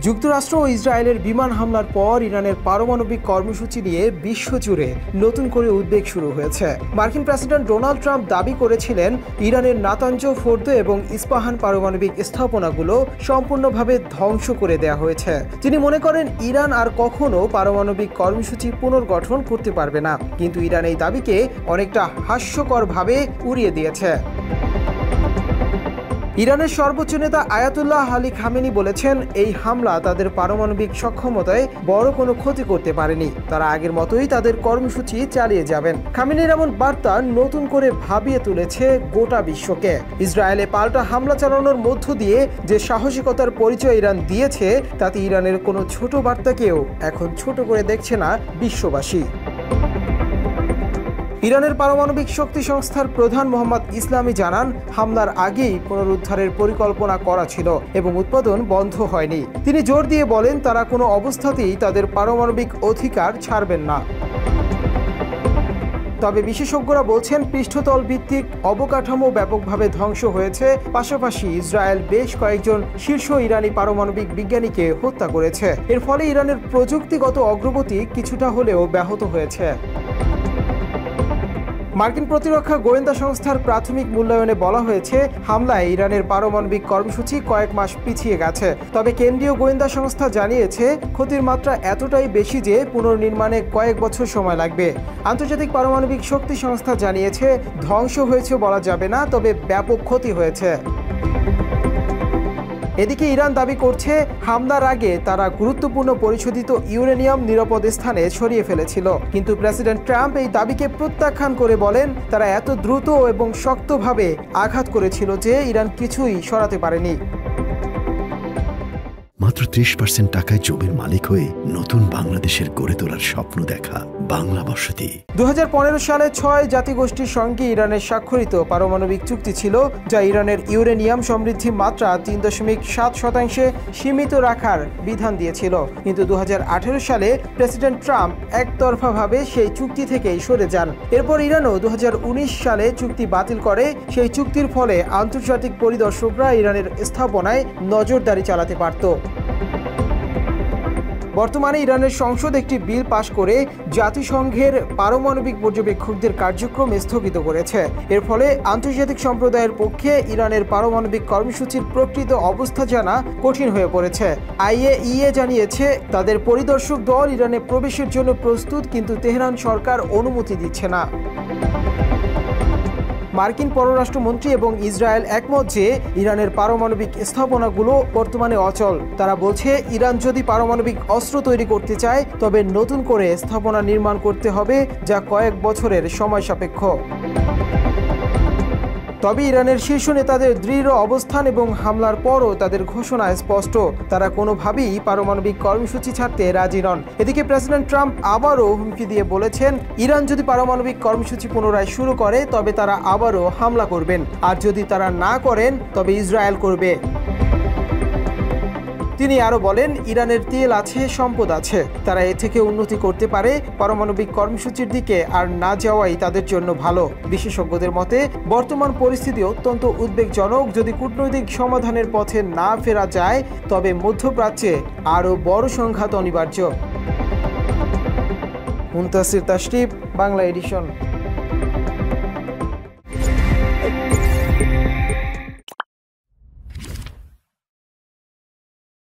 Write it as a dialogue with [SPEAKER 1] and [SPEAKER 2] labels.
[SPEAKER 1] যুক্তরাষ্ট্র ও ইসরায়েলের বিমান হামলার পর ইরানের পারমাণবিক কর্মসূচি নিয়ে বিশ্বজুড়ে নতুন করে উদ্বেগ শুরু হয়েছে। মার্কিন প্রেসিডেন্ট ডোনাল্ড ট্রাম্প দাবি করেছিলেন ইরানের নাতাঞ্জ, ফোর্দো এবং ইস্পাহান পারমাণবিক স্থাপনাগুলো সম্পূর্ণভাবে ধ্বংস করে দেওয়া হয়েছে। তিনি মনে করেন ইরান আর কখনো পারমাণবিক কর্মসূচি পুনর্গঠন করতে পারবে না, কিন্তু ইরান এই দাবিকে অনেকটা হাস্যকরভাবে উড়িয়ে দিয়েছে। ইরানের সর্বোচ্চ নেতা আয়াতুল্লাহ আলী খামেনি বলেছেন, এই হামলা তাদের পারমাণবিক সক্ষমতায় বড় কোনো ক্ষতি করতে পারেনি, তারা আগের মতোই তাদের কর্মসূচি চালিয়ে যাবেন। খামেনির এমন বার্তা নতুন করে ভাবিয়ে তুলেছে গোটা বিশ্বকে। ইসরায়েলে পাল্টা হামলা চালানোর মধ্য দিয়ে যে সাহসিকতার পরিচয় ইরান দিয়েছে, তাতে ইরানের কোনো ছোট বার্তাকেও এখন ছোট করে দেখছে না বিশ্ববাসী। ইরানের পারমাণবিক শক্তি সংস্থার প্রধান মোহাম্মদ ইসলামি জানান, হামলার আগেই পুনরুদ্ধারের পরিকল্পনা করা ছিল এবং উৎপাদন বন্ধ হয়নি। তিনি জোর দিয়ে বলেন, তারা কোনো অবস্থাতেই তাদের পারমাণবিক অধিকার ছাড়বেন না। তবে বিশেষজ্ঞরা বলছেন, পৃষ্ঠতল ভিত্তিক অবকাঠামো ব্যাপকভাবে ধ্বংস হয়েছে, পাশাপাশি ইসরায়েল বেশ কয়েকজন শীর্ষ ইরানি পারমাণবিক বিজ্ঞানীকে হত্যা করেছে। এর ফলে ইরানের প্রযুক্তিগত অগ্রগতি কিছুটা হলেও ব্যাহত হয়েছে। মার্কিন প্রতিরক্ষা গোয়েন্দা সংস্থার প্রাথমিক মূল্যায়নে বলা হয়েছে, হামলায় ইরানের পারমাণবিক কর্মসূচি কয়েক মাস পিছিয়ে গেছে। তবে কেন্দ্রীয় গোয়েন্দা সংস্থা জানিয়েছে, ক্ষতির মাত্রা এতটাই বেশি যে পুনর্নির্মাণে কয়েক বছর সময় লাগবে। আন্তর্জাতিক পারমাণবিক শক্তি সংস্থা জানিয়েছে, ধ্বংস হয়েছে বলা যাবে না, তবে ব্যাপক ক্ষতি হয়েছে। এদিকে ইরান দাবি করছে, হামলার আগে তারা গুরুত্বপূর্ণ পরিশোধিত ইউরেনিয়াম নিরাপদ স্থানে সরিয়ে ফেলেছিল। কিন্তু প্রেসিডেন্ট ট্রাম্প এই দাবিকে প্রত্যাখ্যান করে বলেন, তারা এত দ্রুত এবং শক্তভাবে আঘাত করেছিল যে ইরান কিছুই সরাতে পারেনি।
[SPEAKER 2] মাত্র 30% টাকায় জমির মালিক হয়ে নতুন বাংলাদেশের গড়ে তোলার স্বপ্ন দেখা বাংলা বসতি।
[SPEAKER 1] 2015 সালে 6 জাতিগোষ্ঠীর সঙ্গে ইরানের স্বাক্ষরিত পারমাণবিক চুক্তি ছিল, যা ইরানের ইউরেনিয়াম সমৃদ্ধি মাত্রা 3.7% সীমিত রাখার বিধান দিয়েছিল। কিন্তু 2018 সালে প্রেসিডেন্ট ট্রাম্প একতরফাভাবে সেই চুক্তি থেকেই সরে যান। এরপর ইরানও 2019 সালে চুক্তি বাতিল করে। সেই চুক্তির ফলে আন্তর্জাতিক পরিদর্শকরা ইরানের স্থাপনায় নজরদারি চালাতে পারত। বর্তমানে ইরানের সংসদ একটি বিল পাশ করে জাতিসংঘের পারমাণবিক পর্যবেক্ষকদের কার্যক্রম স্থগিত করেছে। এর ফলে আন্তর্জাতিক সম্প্রদায়ের পক্ষে ইরানের পারমাণবিক কর্মসূচির প্রকৃত অবস্থা জানা কঠিন হয়ে পড়েছে। IAEA জানিয়েছে, তাদের পরিদর্শক দল ইরানে প্রবেশের জন্য প্রস্তুত, কিন্তু তেহরান সরকার অনুমতি দিচ্ছে না। মার্কিন পররাষ্ট্রমন্ত্রী এবং ইসরায়েল একমত যে ইরানের পারমাণবিক স্থাপনাগুলো বর্তমানে অচল। তারা বলছে, ইরান যদি পারমাণবিক অস্ত্র তৈরি করতে চায়, তবে নতুন করে স্থাপনা নির্মাণ করতে হবে, যা কয়েক বছরের সময় সাপেক্ষ। তবে ইরানের শীর্ষ নেতাদের দৃঢ় অবস্থান এবং হামলার পরও তাদের ঘোষণা স্পষ্ট, তারা কোনোভাবেই পারমাণবিক কর্মসূচি ছাড়তে রাজি নন। এদিকে প্রেসিডেন্ট ট্রাম্প আবারও হুমকি দিয়ে বলেছেন, ইরান যদি পারমাণবিক কর্মসূচি পুনরায় শুরু করে, তবে তারা আবারও হামলা করবেন, আর যদি তারা না করেন, তবে ইসরায়েল করবে। তিনি আরও বলেন, ইরানের তেল আছে, সম্পদ আছে, তারা এ থেকে উন্নতি করতে পারে। পারমাণবিক কর্মসূচির দিকে আর না যাওয়াই তাদের জন্য ভালো। বিশেষজ্ঞদের মতে, বর্তমান পরিস্থিতি অত্যন্ত উদ্বেগজনক। যদি কূটনৈতিক সমাধানের পথে না ফেরা যায়, তবে মধ্যপ্রাচ্যে আরও বড় সংঘাত অনিবার্য। মুনতাসির তাশরিফ, বাংলা এডিশন।